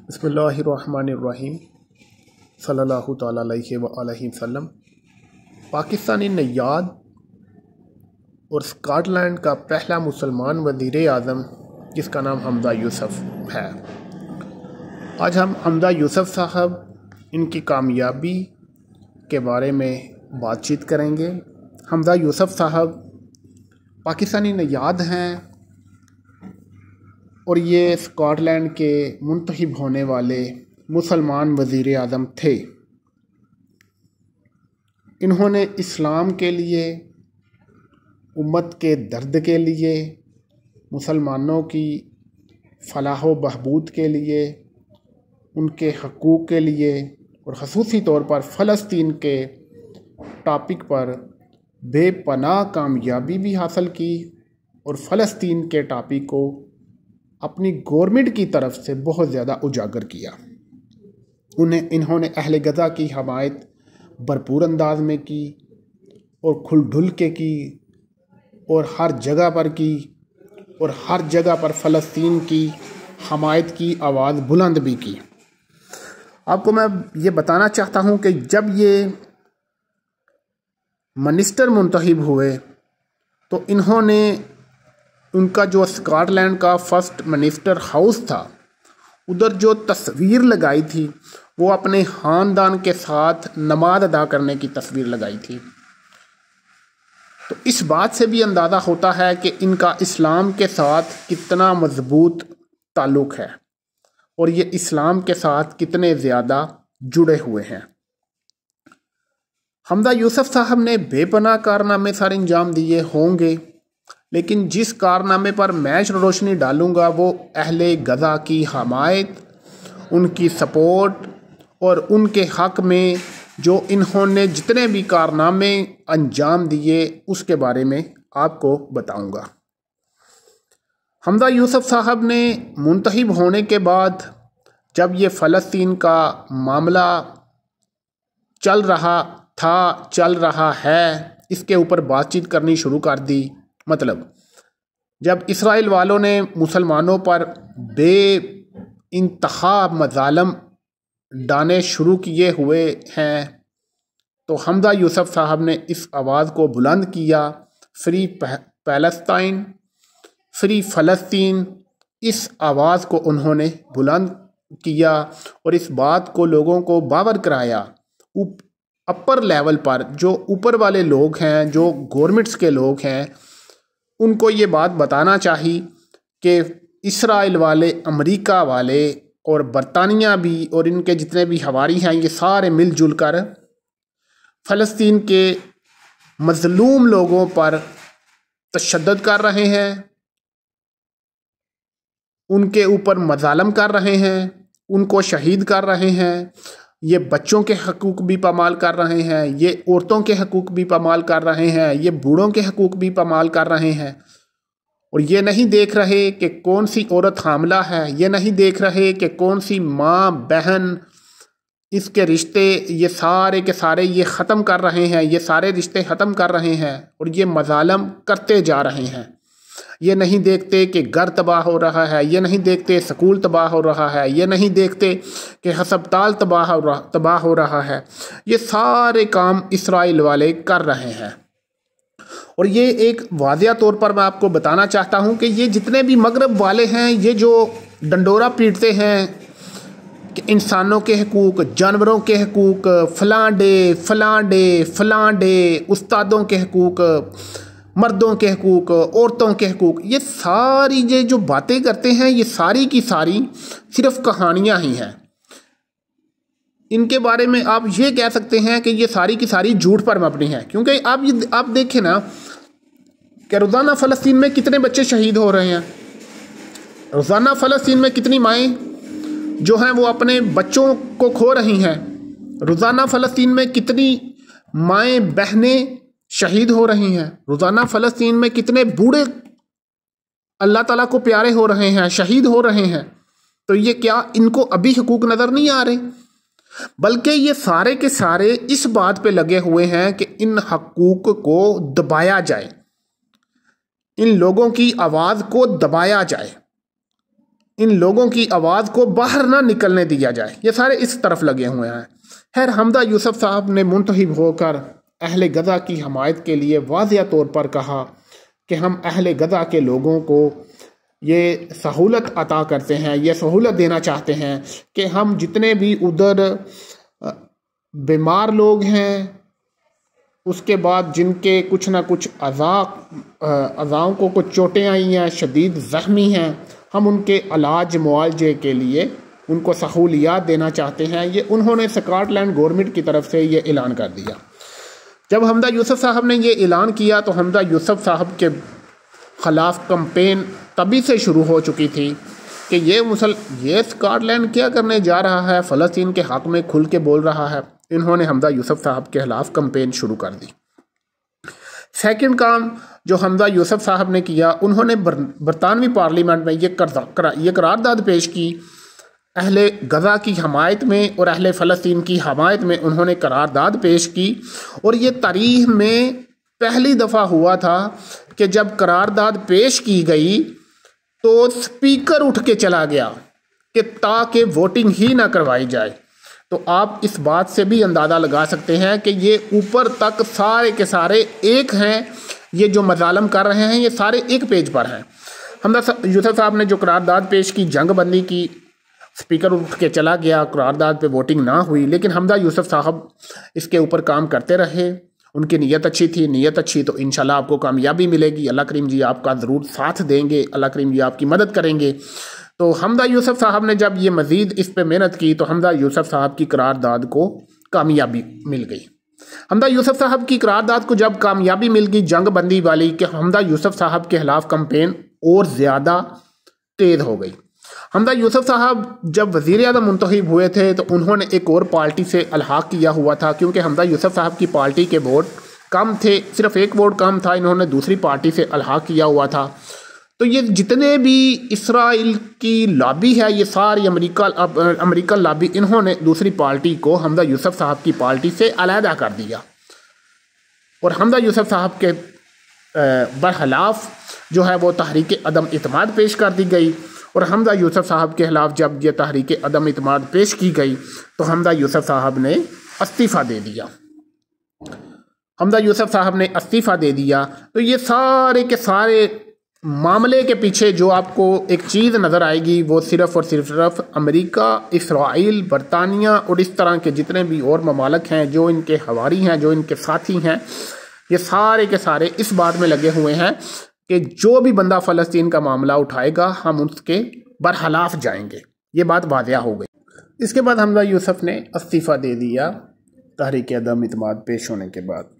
बिस्मिल्लाहिर्रहमानिर्रहीम सल्लल्लाहु तआला अलैहि व आलिहि वसल्लम। पाकिस्तानी नैयाद और स्कॉटलैंड का पहला मुसलमान वज़ीर आज़म जिसका नाम हमजा यूसुफ है। आज हम हमजा यूसुफ साहब इनकी कामयाबी के बारे में बातचीत करेंगे। हमजा यूसुफ साहब पाकिस्तानी नैयाद हैं और ये स्कॉटलैंड के मुंतखब होने वाले मुसलमान वज़ीर आज़म थे। इन्होंने इस्लाम के लिए, उम्मत के दर्द के लिए, मुसलमानों की फलाह व बहबूद के लिए, उनके हकूक़ के लिए और ख़ुसूसी तौर पर फ़लस्तीन के टॉपिक पर बेपनाह कामयाबी भी हासिल की और फ़लस्तीन के टॉपिक को अपनी गवर्नमेंट की तरफ से बहुत ज़्यादा उजागर किया। इन्होंने अहले गज़ा की हमायत भरपूर अंदाज में की और खुल ढुल के की और हर जगह पर की और हर जगह पर फ़लस्तीन की हमायत की आवाज़ बुलंद भी की। आपको मैं ये बताना चाहता हूँ कि जब ये मिनिस्टर मुंतखब हुए तो इन्होंने उनका जो स्कॉटलैंड का फर्स्ट मिनिस्टर हाउस था उधर जो तस्वीर लगाई थी वो अपने ख़ानदान के साथ नमाज अदा करने की तस्वीर लगाई थी। तो इस बात से भी अंदाज़ा होता है कि इनका इस्लाम के साथ कितना मजबूत ताल्लुक़ है और ये इस्लाम के साथ कितने ज़्यादा जुड़े हुए हैं। हमजा यूसुफ साहब ने बेपनाह कारनामे सर अंजाम दिए होंगे, लेकिन जिस कारनामे पर मैं रोशनी डालूँगा वो अहले गज़ा की हमायत, उनकी सपोर्ट और उनके हक़ में जो इन्होंने जितने भी कारनामे अंजाम दिए उसके बारे में आपको बताऊँगा। हमजा यूसुफ साहब ने मुंतखब होने के बाद जब ये फ़लस्तीन का मामला चल रहा है, इसके ऊपर बातचीत करनी शुरू कर दी। मतलब जब इसराइल वालों ने मुसलमानों पर बेइंतहा मज़ालम डालने शुरू किए हुए हैं तो हमजा यूसुफ साहब ने इस आवाज़ को बुलंद किया। फ्री पैलेस्टाइन, फ्री फ़लस्तीन, इस आवाज़ को उन्होंने बुलंद किया और इस बात को लोगों को बावर कराया। अपर लेवल पर जो ऊपर वाले लोग हैं, जो गवर्नमेंट्स के लोग हैं, उनको ये बात बताना चाहिए कि इसराइल वाले, अमेरिका वाले और बरतानिया भी और इनके जितने भी हवारी हैं ये सारे मिलजुल कर फ़लस्तीन के मज़लूम लोगों पर तशद्दुद कर रहे हैं, उनके ऊपर मज़ालम कर रहे हैं, उनको शहीद कर रहे हैं। ये बच्चों के हकूक़ भी पामाल कर रहे हैं, ये औरतों के हकूक़ भी पामाल कर रहे हैं, ये बूढ़ों के हकूक़ भी पामाल कर रहे हैं। और ये नहीं देख रहे कि कौन सी औरत हामला है, ये नहीं देख रहे कि कौन सी माँ बहन, इसके रिश्ते ये सारे के सारे ये ख़त्म कर रहे हैं, ये सारे रिश्ते ख़त्म कर रहे हैं और ये मज़ालम करते जा रहे हैं। ये नहीं देखते कि घर तबाह हो रहा है, ये नहीं देखते स्कूल तबाह हो रहा है, ये नहीं देखते कि हस्पताल तबाह हो रहा है। ये सारे काम इसराइल वाले कर रहे हैं। और ये एक वाज़िया तौर पर मैं आपको बताना चाहता हूँ कि ये जितने भी मगरब वाले हैं, ये जो डंडोरा पीटते हैं कि इंसानों के हकूक़, जानवरों के हकूक़, फ़लाँ डे, उस्तादों के हकूक़, मर्दों के हकूक़, औरतों के हकूक़, ये सारी ये जो बातें करते हैं ये सारी की सारी सिर्फ़ कहानियाँ ही हैं। इनके बारे में आप ये कह सकते हैं कि ये सारी की सारी झूठ पर मबनी है, क्योंकि आप देखें ना कि रोज़ाना फ़लस्तीन में कितने बच्चे शहीद हो रहे हैं, रोज़ाना फ़लस्तीन में कितनी माएँ जो हैं वो अपने बच्चों को खो रही हैं, रोज़ाना फ़लस्तीन में कितनी माएँ बहनें शहीद हो रही हैं, रोज़ाना फ़लस्तीन में कितने बूढ़े अल्लाह ताला को प्यारे हो रहे हैं, शहीद हो रहे हैं। तो ये क्या इनको अभी हकूक़ नज़र नहीं आ रहे? बल्कि ये सारे के सारे इस बात पे लगे हुए हैं कि इन हकूक़ को दबाया जाए, इन लोगों की आवाज़ को दबाया जाए। इन लोगों की आवाज़ को बाहर ना निकलने दिया जाए। ये सारे इस तरफ लगे हुए हैं। खैर, हमदा यूसुफ साहब ने मुंतहिब होकर अहले गज़ा की हमायत के लिए वाज़िया तौर पर कहा कि हम अहले गज़ा के लोगों को ये सहूलत अता करते हैं, ये सहूलत देना चाहते हैं कि हम जितने भी उधर बीमार लोग हैं, उसके बाद जिनके कुछ ना कुछ अज़ाओं को कुछ चोटें आई हैं, शदीद ज़ख्मी हैं, हम उनके इलाज मुआवजे के लिए उनको सहूलियात देना चाहते हैं। ये उन्होंने स्कॉटलैंड गवर्नमेंट की तरफ से ये ऐलान कर दिया। जब हमदा यूसुफ साहब ने ये ऐलान किया तो हमदा यूसुफ साहब के ख़िलाफ़ कंपेन तभी से शुरू हो चुकी थी कि ये स्कॉटलैंड क्या करने जा रहा है, फ़लस्तीन के हक़ में खुल के बोल रहा है। इन्होंने हमदा यूसुफ साहब के ख़िलाफ़ कंपेन शुरू कर दी। सेकंड काम जो हमदा यूसुफ साहब ने किया, उन्होंने बरतानवी पार्लियामेंट में ये करारदाद पेश की। अहले गज़ा की हमायत में और अहले फ़लस्तीन की हमायत में उन्होंने करारदाद पेश की। और ये तारीख़ में पहली दफ़ा हुआ था कि जब करारदाद पेश की गई तो स्पीकर उठ के चला गया कि ताकि वोटिंग ही ना करवाई जाए। तो आप इस बात से भी अंदाज़ा लगा सकते हैं कि ये ऊपर तक सारे के सारे एक हैं। ये जो मज़ालम कर रहे हैं ये सारे एक पेज पर हैं। हमदा यूसुफ साहब ने जो करारदाद पेश की, जंग बंदी की, स्पीकर उठ के चला गया, करारदाद पे वोटिंग ना हुई, लेकिन हमदा यूसुफ साहब इसके ऊपर काम करते रहे। उनकी नीयत अच्छी थी, नीयत अच्छी तो इंशाल्लाह आपको कामयाबी मिलेगी। अल्लाह करीम जी आपका ज़रूर साथ देंगे, अल्लाह करीम जी आपकी मदद करेंगे। तो हमदा यूसुफ साहब ने जब ये मज़ीद इस पे मेहनत की तो हमदा यूसुफ साहब की करारदाद को कामयाबी मिल गई। हमदा यूसुफ साहब की करारदाद को जब कामयाबी मिल गई जंग बंदी वाली, कि हमदा यूसुफ साहब के ख़िलाफ़ कंपेन और ज़्यादा तेज़ हो गई। हमदा यूसुफ साहब जब वज़ीर आज़म मुंतखब हुए थे तो उन्होंने एक और पार्टी से अलहाक किया हुआ था, क्योंकि हमदा यूसुफ साहब की पार्टी के वोट कम थे, सिर्फ एक वोट कम था, इन्होंने दूसरी पार्टी से अलहाक किया हुआ था। तो ये जितने भी इसराइल की लॉबी है, ये सारी अमेरिकन लॉबी, इन्होंने दूसरी पार्टी को हमदा यूसुफ साहब की पार्टी से अलहदा कर दिया और हमदा यूसुफ साहब के बरखिलाफ़ जो है वो तहरीक अदम इत्माद पेश कर दी गई। और हमदा यूसुफ साहब के ख़िलाफ़ जब ये तहरीक अदम इत्माद पेश की गई तो हमदा यूसुफ साहब ने इस्तीफ़ा दे दिया। हमदा यूसुफ साहब ने इस्तीफ़ा दे दिया। तो ये सारे के सारे मामले के पीछे जो आपको एक चीज़ नज़र आएगी वो सिर्फ़ और सिर्फ अमेरिका, इसराइल, बरतानिया और इस तरह के जितने भी और ममालिक हैं जो इनके हवारी हैं, जो इनके साथी हैं, ये सारे के सारे इस बात में लगे हुए हैं कि जो भी बंदा फ़लस्तीन का मामला उठाएगा हम उसके बरखिलाफ़ जाएंगे। ये बात वाज़िया हो गई। इसके बाद हमदा यूसुफ ने इस्तीफ़ा दे दिया तहरीक अदम इत्माद पेश होने के बाद।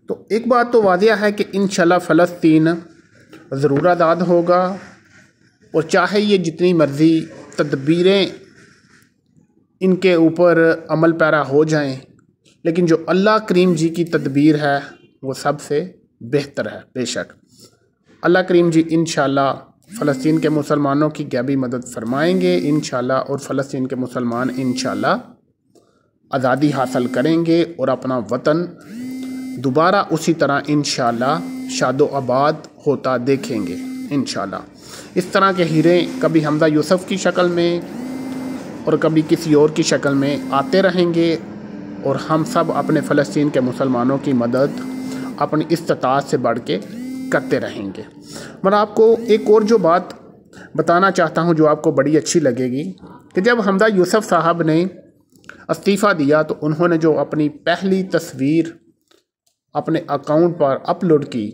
तो एक बात तो वाज़िया है कि इंशाल्लाह फ़लस्तीन ज़रूर आज़ाद होगा, और चाहे ये जितनी मर्ज़ी तदबीरें इनके ऊपर अमल पैरा हो जाएं, लेकिन जो अल्लाह करीम जी की तदबीर है वो सबसे बेहतर है। बेशक अल्लाह करीम जी इंशाल्लाह फ़लस्तीन के मुसलमानों की गैबी मदद फरमाएंगे इंशाल्लाह, और फ़लस्तीन के मुसलमान इंशाल्लाह आज़ादी हासिल करेंगे और अपना वतन दोबारा उसी तरह इंशाल्लाह शादो आबाद होता देखेंगे इंशाल्लाह। इस तरह के हीरे कभी हमदा यूसुफ की शक्ल में और कभी किसी और की शक्ल में आते रहेंगे, और हम सब अपने फ़लस्तीन के मुसलमानों की मदद अपनी इस्तिताअत से बढ़ के करते रहेंगे। मैं आपको एक और जो बात बताना चाहता हूँ जो आपको बड़ी अच्छी लगेगी, कि जब हमदा यूसुफ साहब ने इस्तीफ़ा दिया तो उन्होंने जो अपनी पहली तस्वीर अपने अकाउंट पर अपलोड की,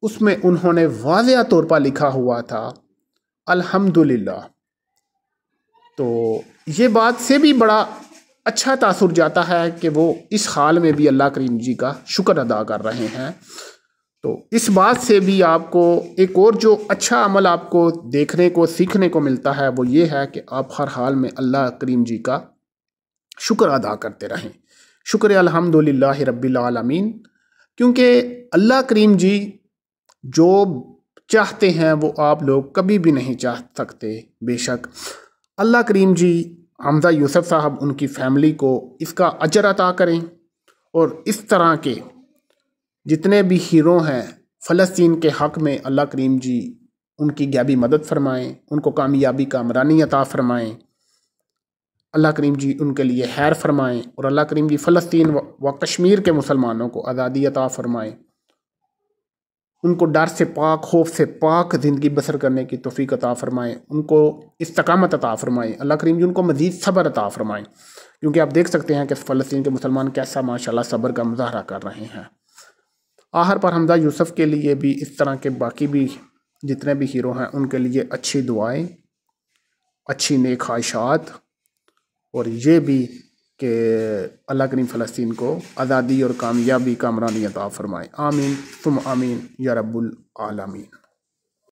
उसमें उन्होंने वाज़िया तौर पर लिखा हुआ था अल्हम्दुलिल्लाह। तो ये बात से भी बड़ा अच्छा तासुर जाता है कि वो इस हाल में भी अल्लाह करीम जी का शुक्र अदा कर रहे हैं। तो इस बात से भी आपको एक और जो अच्छा अमल आपको देखने को सीखने को मिलता है वो ये है कि आप हर हाल में अल्लाह करीम जी का शुक्र अदा करते रहें। शुक्र अल्हम्दुलिल्लाह रब्बिल आलमीन, क्योंकि अल्लाह करीम जी जो चाहते हैं वो आप लोग कभी भी नहीं चाह सकते। बेशक अल्लाह करीम जी हमदा यूसुफ साहब उनकी फ़ैमिली को इसका अजर अता करें, और इस तरह के जितने भी हीरो हैं फ़लस्तीन के हक़ में अल्लाह करीम जी उनकी गैबी मदद फरमाएं, उनको कामयाबी कामरानी अता फरमाएं। अल्लाह करीम जी उनके लिए खैर फरमाएं और अल्लाह करीम जी फ़लस्तीन व कश्मीर के मुसलमानों को आज़ादी अता फरमाएं। उनको डर से पाक, खौफ से पाक ज़िंदगी बसर करने की तौफीक अता फरमाएं, उनको इस्तकामत अता फरमाएं। अल्लाह करीम जी उनको मज़ीद सब्र अता फरमाएं, क्योंकि आप देख सकते हैं कि फ़लस्तीन के मुसलमान कैसा माशाल्लाह सब्र का मुजाहरा कर रहे हैं। आखिर पर हमजा यूसुफ के लिए भी, इस तरह के बाकी भी जितने भी हीरो हैं, उनके लिए अच्छी दुआएं, अच्छी नेक ख्वाहिशात, और ये भी कि अल्लाह करीम फ़लस्तीन को आज़ादी और कामयाबी कामरानी अता फ़रमाए। आमीन सुम आमीन या रब्बुल आलमीन।